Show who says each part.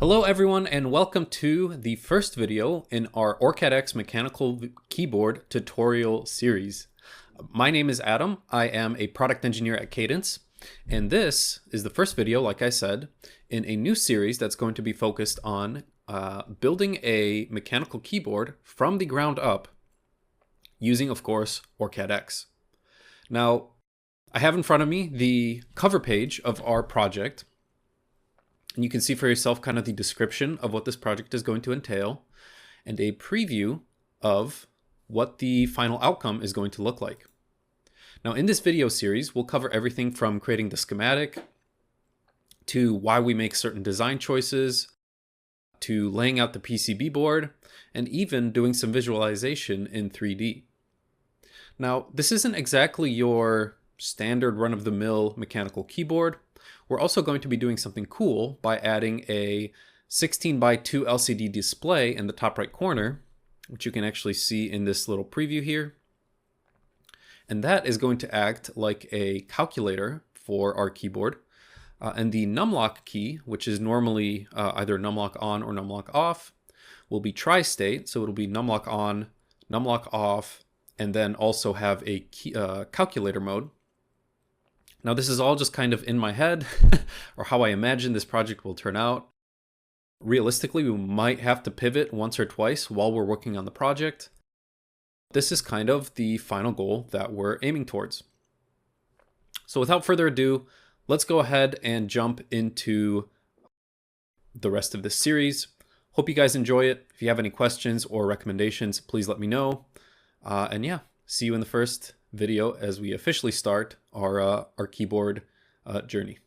Speaker 1: Hello everyone and welcome to the first video in our OrCAD X mechanical keyboard tutorial series. My name is Adam. I am a product engineer at Cadence, and this is the first video, like I said, in a new series that's going to be focused on building a mechanical keyboard from the ground up using, of course, OrCAD X. Now, I have in front of me the cover page of our project. And you can see for yourself kind of the description of what this project is going to entail and a preview of what the final outcome is going to look like. Now in this video series, we'll cover everything from creating the schematic to why we make certain design choices, to laying out the PCB board, and even doing some visualization in 3D. Now, this isn't exactly your standard run-of-the-mill mechanical keyboard. We're also going to be doing something cool by adding a 16:2 LCD display in the top right corner, which you can actually see in this little preview here. And that is going to act like a calculator for our keyboard. And the numlock key, which is normally either numlock on or numlock off, will be tri-state. So it'll be numlock on, numlock off, and then also have a calculator mode. Now this is all just kind of in my head or how I imagine this project will turn out. Realistically, we might have to pivot once or twice while we're working on the project. This is kind of the final goal that we're aiming towards. So without further ado, let's go ahead and jump into the rest of this series. Hope you guys enjoy it. If you have any questions or recommendations, please let me know. And yeah, see you in the first video as we officially start our keyboard journey.